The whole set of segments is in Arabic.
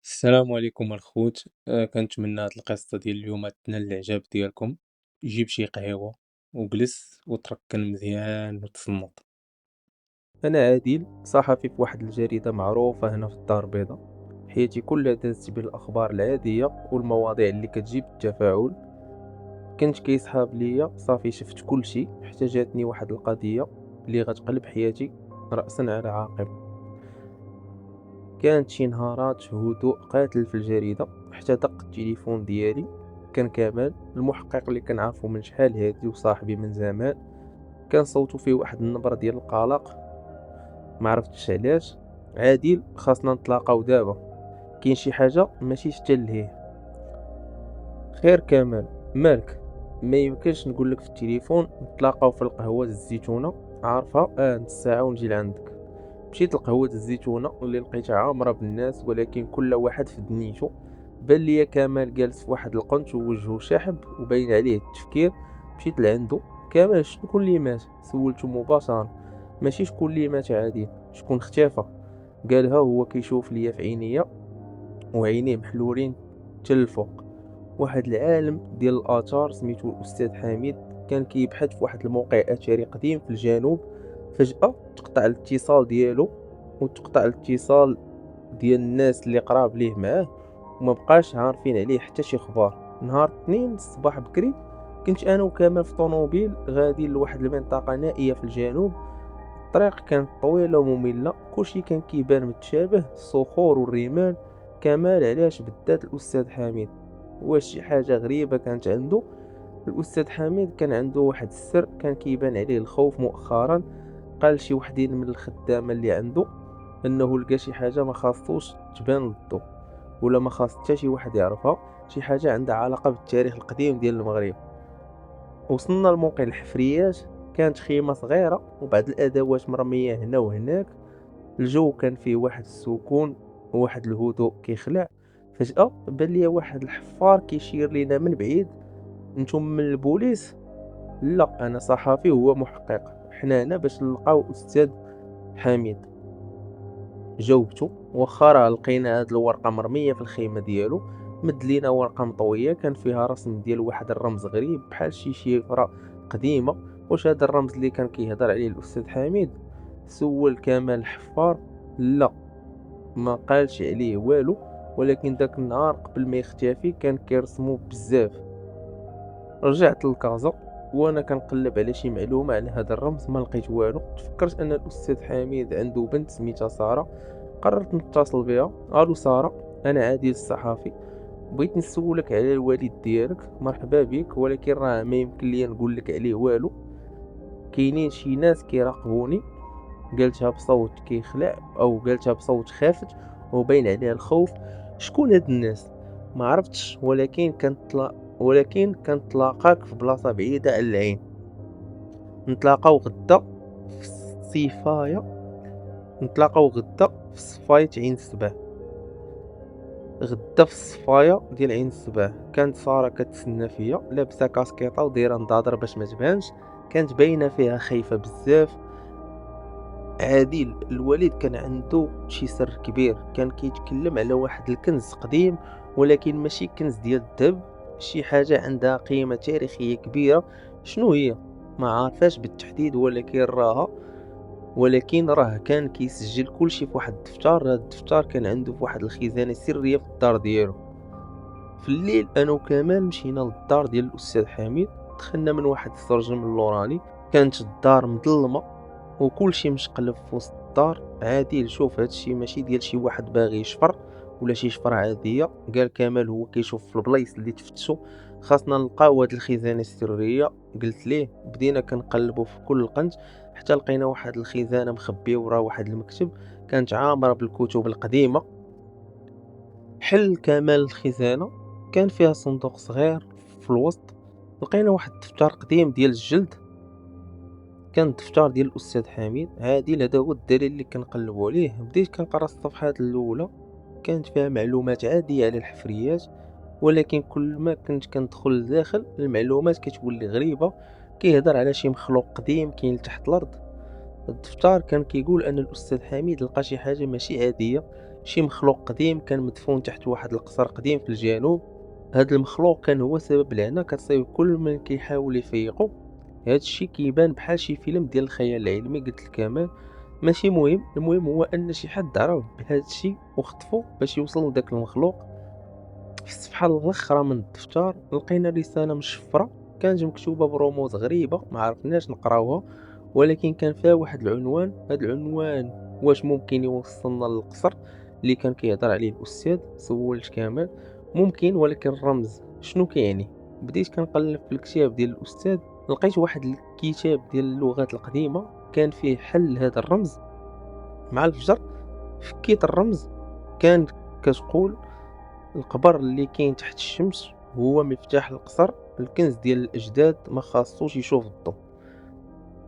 السلام عليكم الخوت. كنتمنى هاد القصة ديال اليوم تنال الاعجاب ديالكم. جيب شي قهيوة وجلس وتركن مزيان وتصنت. أنا عادل، صحفي في واحد الجريدة معروفة هنا في الدار البيضاء. حياتي كلها دازت بين الأخبار العادية والمواضيع اللي كتجيب التفاعل. كنت كيصحاب ليا صافي شفت كل شيء حتى جاتني واحد القضية اللي غتقلب حياتي رأسا على عقب. كانت شي نهارات هدوء قاتل في الجريدة حتى دق التليفون ديالي. كان كمال المحقق اللي كنعرفو من شحال هادي وصاحبي من زمان. كان صوتو فيه واحد النبرة ديال القلق، ما عرفتش علاش. عادل، خاصنا نتلاقاو دابا، كاين شي حاجه ماشي تلهيه. خير كمال، مالك؟ ما يمكنش نقول لك في التليفون نتلاقاو في القهوه الزيتونه، عارفه نص ساعه ونجي لعندك. مشيت لقهوه الزيتونه اللي لقيتها عامره بالناس، ولكن كل واحد في دنيته. بان ليا كمال جالس في واحد القنت ووجهه شاحب وباين عليه التفكير. مشيت لعندو. كمال، شكون اللي مات؟ سولته مباشره. ماشي شكون اللي مات عادي، شكون اختفى. قالها هو كيشوف ليا في عينيا، وعينيه محلولين حتى الفوق. واحد العالم ديال الاثار سميتو الاستاذ حميد، كان كيبحث في واحد الموقع اثري قديم في الجنوب. فجأة تقطع الاتصال ديالو، وتقطع الاتصال ديال الناس اللي قراب ليه معاه، وما بقاش عارفين عليه حتى شي اخبار. نهار اثنين الصباح بكري كنت انا وكمال في طوموبيل غادي لواحد المنطقه نائيه في الجنوب. الطريق كانت طويلة ومملة، كلشي كان كيبان متشابه، الصخور والرمال. كمال، علاش بالذات الأستاذ حميد؟ واش شي حاجة غريبة كانت عنده؟ الأستاذ حميد كان عنده واحد السر، كان كيبان عليه الخوف مؤخرا. قال شي وحدين من الخدامة اللي عنده انه لقى شي حاجة ما خاصوش تبان للضوء، ولا ما خاص حتى شي واحد يعرفها، شي حاجة عندها علاقة بالتاريخ القديم ديال المغرب. وصلنا لموقع الحفريات، كانت خيمة صغيرة وبعض الأدوات مرمية هنا وهناك. الجو كان فيه واحد السكون وواحد الهدوء كيخلع. فجأة بان ليا واحد الحفار كيشير لينا من بعيد. نتوما من البوليس؟ لا، انا صحفي وهو محقق، حنا هنا باش نلقاو استاذ حميد. جاوبته. واخا راه لقينا هاد الورقه مرميه في الخيمه ديالو. مد لينا ورقه مطويه كان فيها رسم ديال واحد الرمز غريب بحال شي شفره قديمه. واش هذا الرمز اللي كان كيهضر عليه الاستاذ حميد؟ سول كمال الحفار. لا، ما قالش عليه والو، ولكن داك النهار قبل ما يختفي كان كيرسمو بزاف. رجعت للكازا وانا كنقلب على شي معلومه على هذا الرمز، ما لقيت والو. تفكرت ان الاستاذ حميد عنده بنت سميتها ساره. قررت نتصل بها. الو ساره، انا عادل الصحافي، بغيت نسولك على الوالد ديالك. مرحبا بك، ولكن راه ما يمكن لي نقول لك عليه والو، كاينين شي ناس كيراقبوني. قالتها بصوت كيخلع، او قالتها بصوت خافت وبين عليها الخوف. شكون هاد الناس؟ ما عرفتش، ولكن كنتلاقاك في بلاصه بعيده على العين. نتلاقاو غدا في الصفايه نتلاقاو غدا في صفاية عين السبع. غدا في الصفايه ديال عين السبع. كانت ساره كتسنى فيا، لابسه كاسكيطه ودايره نضاضر باش ما تبانش. كانت باينه فيها خايفه بزاف. عادل، الوالد كان عنده شي سر كبير، كان كيتكلم على واحد الكنز قديم، ولكن ماشي كنز ديال الذهب، شي حاجة عندها قيمة تاريخية كبيرة. شنو هي؟ ما عارفاش بالتحديد، ولكن راه كان كيسجل كل شي في واحد الدفتر. هاد الدفتر كان عنده في واحد الخزانة سرية في الدار ديالو. في الليل انا وكمال مشينا للدار ديال الاستاذ حميد. دخلنا من واحد السرجم اللوراني. كانت الدار مظلمه وكل شيء مشقلب في وسط الدار. عادي، شوف هادشي ماشي ديال شي واحد باغي يشفر ولا شي شفره عاديه. قال كمال هو كيشوف في البلايص اللي تفتشوا خاصنا نلقاو هاد الخزانه السريه. قلت ليه. بدينا كنقلبوا في كل القنت حتى لقينا واحد الخزانه مخبيه ورا واحد المكتب، كانت عامره بالكتب القديمه. حل كمال الخزانه، كان فيها صندوق صغير. في الوسط لقينا واحد الدفتر قديم ديال الجلد، كان الدفتر ديال الاستاذ حميد. عادي، هذا هو الدليل اللي كنقلبوا عليه. بديت كنقرا الصفحات الاولى، كانت فيها معلومات عاديه على الحفريات، ولكن كل ما كنت كندخل لداخل المعلومات كتولي غريبه. كيهضر على شي مخلوق قديم كاين تحت الارض. الدفتر كان كيقول ان الاستاذ حميد لقى شي حاجه ماشي عاديه، شي مخلوق قديم كان مدفون تحت واحد القصر قديم في الجنوب. هذا المخلوق كان هو سبب لعنة كتصيب كل من كيحاول يفيقو. هذا الشيء كيبان بحال شي فيلم ديال الخيال العلمي، قلت لك كمان ماشي مهم. المهم هو ان شي حد عرف بهذا الشيء وخطفو باش يوصل لذاك المخلوق. في الصفحه الاخرى من الدفتر لقينا رساله مشفره كانت مكتوبه برموز غريبه ما عرفناش نقراوها، ولكن كان فيها واحد العنوان. هذا العنوان واش ممكن يوصلنا للقصر اللي كان كيهضر عليه الاستاذ؟ سولت كامل. ممكن، ولكن الرمز شنو كيعني؟ بديت كنقلب في الكتاب ديال الاستاذ، لقيت واحد الكتاب ديال اللغات القديمه كان فيه حل هذا الرمز. مع الفجر فكيت الرمز، كان كتقول القبر اللي كاين تحت الشمس هو مفتاح القصر، الكنز ديال الاجداد ما خاصوش يشوف الضوء.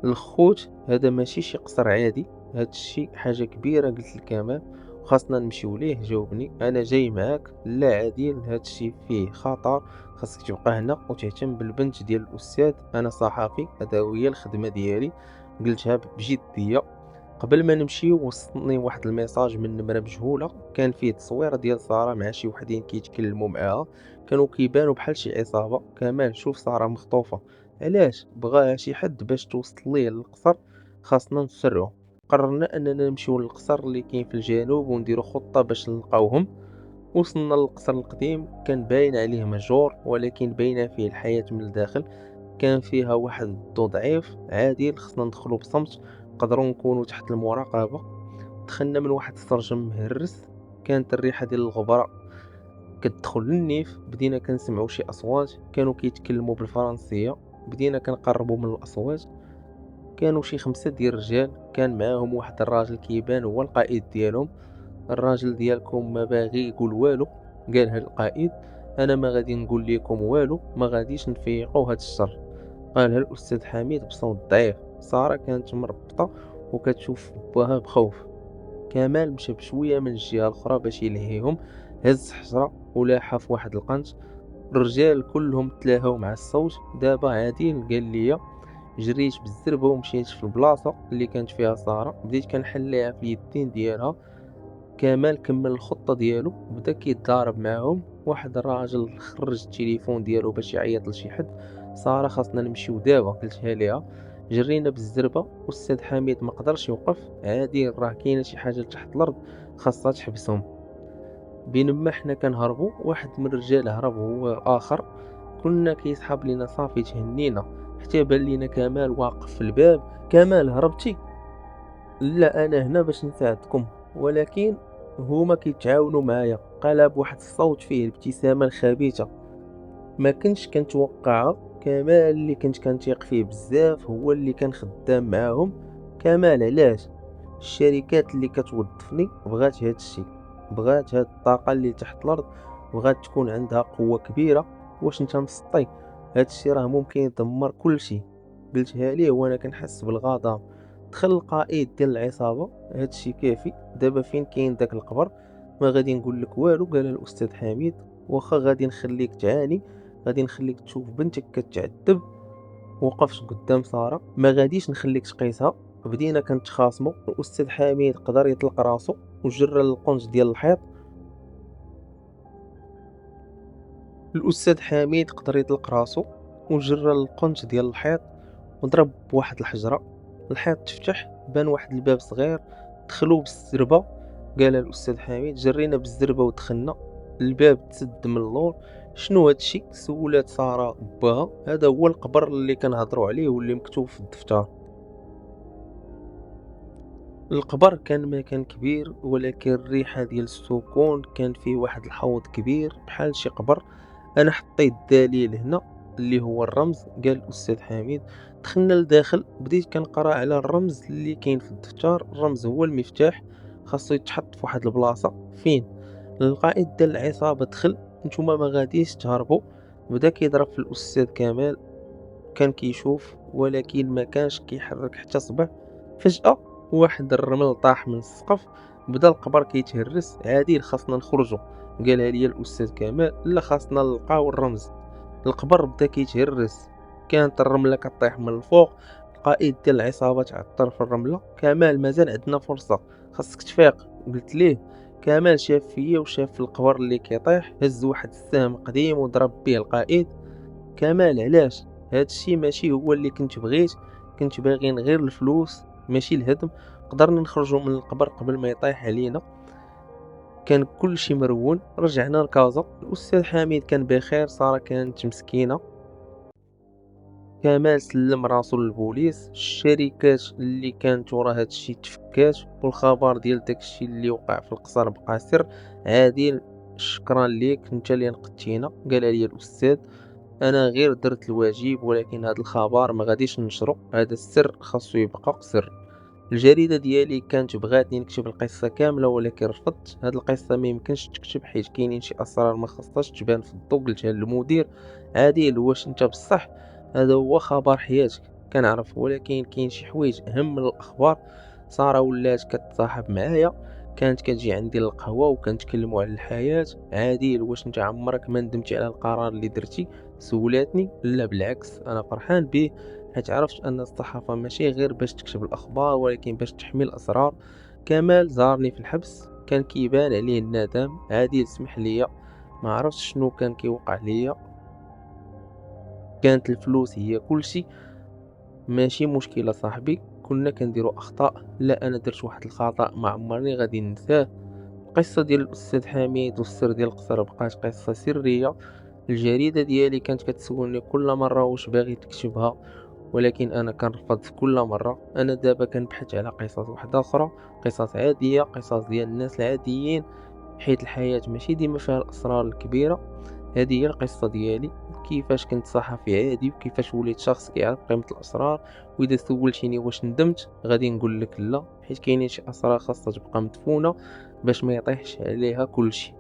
الخوت هذا ماشي شي قصر عادي، هذا الشيء حاجه كبيره. قلت لكمال خاصنا نمشيو ليه. جاوبني انا جاي معاك. لا عادل، هذا الشيء فيه خطر، خاصك تبقى هنا وتهتم بالبنت ديال الاستاذ. انا صحفي، هذا هي الخدمه ديالي. قلتها بجديه. قبل ما نمشيو وصلني واحد الميساج من نمره مجهوله، كان فيه تصويره ديال ساره مع شي وحدين كيتكلموا معاها، كانوا كيبانوا بحال شي عصابه. كمال شوف ساره مخطوفه. علاش؟ بغاها شي حد باش توصل ليه للقصر، خاصنا نسرعو. قررنا اننا نمشيو للقصر اللي كاين في الجنوب ونديرو خطه باش نلقاوهم. وصلنا للقصر القديم، كان باين عليه مهجور ولكن باينه فيه الحياه من الداخل. كان فيها واحد الضو ضعيف عادي، خصنا ندخلو بصمت، نقدروا نكونوا تحت المراقبه. دخلنا من واحد السرجم مهرس، كانت الريحه ديال الغبره كتدخل للنيف. بدينا كنسمعوا شي اصوات كانوا كيتكلموا بالفرنسيه. بدينا كنقربوا من الاصوات، كانوا شي 5 ديال الرجال، كان معاهم واحد الراجل كيبان هو القائد ديالهم. الراجل ديالكم ما باغي يقول والو، قالها القائد. انا ما غادي نقول لكم والو، ما غاديش نفيقوا هاد الشر، قالها الاستاذ حميد بصوت ضعيف. ساره كانت مربطه وكتشوف باها بخوف. كمال مشى بشويه من الجهه الاخرى باش يلهيهم، هز حجره ولاحها في واحد القنت. الرجال كلهم تلاهاو مع الصوت. دابا عادل قال لي جريت بالزربه ومشيت في البلاصه اللي كانت فيها ساره، بديت كنحليها في اليدين ديالها. كمال كمل الخطه ديالو، بدا كيتضارب معاهم. واحد الراجل خرج التليفون ديالو باش يعيط لشي حد. ساره خاصنا نمشيو دابا، قلتها ليها. جرينا بالزربه والاستاذ حميد ما قدرش يوقف. عادي راه كاينه شي حاجه تحت الارض خاصها تحبسهم. بينما حنا كنهربوا واحد من الرجال هرب هو اخر. كنا كيسحب لينا صافي تهنينا حتى بان لينا كمال واقف في الباب. كمال هربتي؟ لا انا هنا باش نساعدكم. ولكن هما كيتعاونوا معايا. قلب واحد الصوت فيه الابتسامه الخبيثه ما كنتش كنتوقعها. كمال اللي كنت كنثيق فيه بزاف هو اللي كان خدام معاهم. كمال علاش؟ الشركات اللي كتوظفني بغات هاد الشيء، بغات هاد الطاقه اللي تحت الارض، بغات تكون عندها قوه كبيره. واش انت مسطي؟ هاد الشيء راه ممكن يدمر كل شيء. قلتها ليه وانا كنحس بالغضب. دخل القائد ديال العصابه. هاد الشيء كافي. دابا فين كاين داك القبر؟ ما غادي نقول لك والو، قال الاستاذ حميد. واخا غادي نخليك تعاني، غادي نخليك تشوف بنتك كتعذب. وقفت قدام ساره، ما غاديش نخليك تقيسها. بدينا كنتخاصموا. الاستاذ حميد قدر يطلق راسو وجرى للقنج ديال الحيط. الاستاذ حميد قدر يطلق راسو وجرى للقنج ديال الحيط وضرب بواحد الحجره. الحيط تفتح، بان واحد الباب صغير. دخلوا بالزربه، قال الاستاذ حميد. جرينا بالزربه ودخلنا. الباب تسد من اللور. شنو هادشي؟ سولات ساره باها. هذا هو القبر اللي كنهضروا عليه واللي مكتوب في الدفتر. القبر كان مكان كبير، ولكن الريحه ديال السكون. كان فيه واحد الحوض كبير بحال شي قبر. انا حطيت الدليل هنا اللي هو الرمز، قال الاستاذ حميد. دخلنا لداخل، بديت كنقرا على الرمز اللي كاين في الدفتر. الرمز هو المفتاح، خاصو يتحط في واحد البلاصه. فين؟ القائد ديال العصابه دخل. نتوما ما غاديش تهربوا. بدا كيضرب في الاستاذ كمال، كان كيشوف ولكن ما كانش كيحرك حتى صبع. فجاه واحد الرمل طاح من السقف. بدا القبر كيتهرس. عادي خاصنا نخرجوا، قالها لي الاستاذ كمال. لا خاصنا نلقاو الرمز. القبر بدا كيتهرس، كانت الرمله كطيح من الفوق. القائد ديال العصابه تعثر في الرمله. كمال مازال عندنا فرصه، خاصك تفيق. قلت ليه كمال شاف فيا وشاف في القبر اللي كيطيح، هز واحد السهم قديم وضرب به القائد. كمال علاش؟ هادشي ماشي هو اللي كنت بغيت، كنت باغي غير الفلوس ماشي الهدم. قدرنا نخرجوا من القبر قبل ما يطيح علينا، كان كل شيء مرون. رجعنا لكازا، الاستاذ حميد كان بخير، ساره كانت مسكينه. كمال سلم راسو للبوليس، الشركات اللي كانت ورا هادشي تفكات، والخبر ديال داكشي اللي وقع في القصر بقى سر. عادل، شكرا ليك انت اللي نقدتينا، قال لي الاستاذ. انا غير درت الواجب، ولكن هذا الخبر ما غاديش ننشرو، هذا السر خاصو يبقى سر. الجريدة ديالي كانت بغاتني نكتب القصة كاملة، ولكن رفضت. هاد القصة ما يمكنش تكتب حيت كاينين شي اسرار ما خاصهاش تبان في الضوء. قلتها للمدير. عادل، واش انت بصح هذا هو خبر حياتك؟ كنعرف، ولكن كاين شي حوايج اهم من الاخبار. ساره ولات كتصاحب معايا، كانت كتجي عندي للقهوه وكنتكلموا على الحياه. عادل، واش انت عمرك ما ندمتي على القرار اللي درتي؟ سولاتني. لا بالعكس، انا فرحان به، حيت عرفت ان الصحافه ماشي غير باش تكتب الاخبار، ولكن باش تحمي الاسرار. كمال زارني في الحبس، كان كيبان عليه الندم. عادل، سمح لي، ما عرفتش شنو كان كيوقع ليا، كانت الفلوس هي كل شيء. ماشي مشكلة صاحبي، كنا كنديروا اخطاء. لا، انا درت واحد الخطأ ما عمرني غادي ننساه. القصة ديال الاستاذ حميد والسر ديال القصر بقات قصة سرية. الجريدة ديالي كانت كتسولني كل مرة واش باغي تكتبها، ولكن انا كنرفض في كل مرة. انا دابا كنبحث على قصص واحدة اخرى، قصص عادية، قصص ديال الناس العاديين، حيت الحياة ماشي ديما فيها الاسرار الكبيرة. هذه هي القصة ديالي، كيفاش كنت صحفي عادي وكيفاش وليت شخص كيعرف قيمة الأسرار. وإذا سولتيني واش ندمت، غادي نقول لك لا، حيت كاينين شي أسرار خاصها تبقى مدفونة باش ما يطيحش عليها كلشي.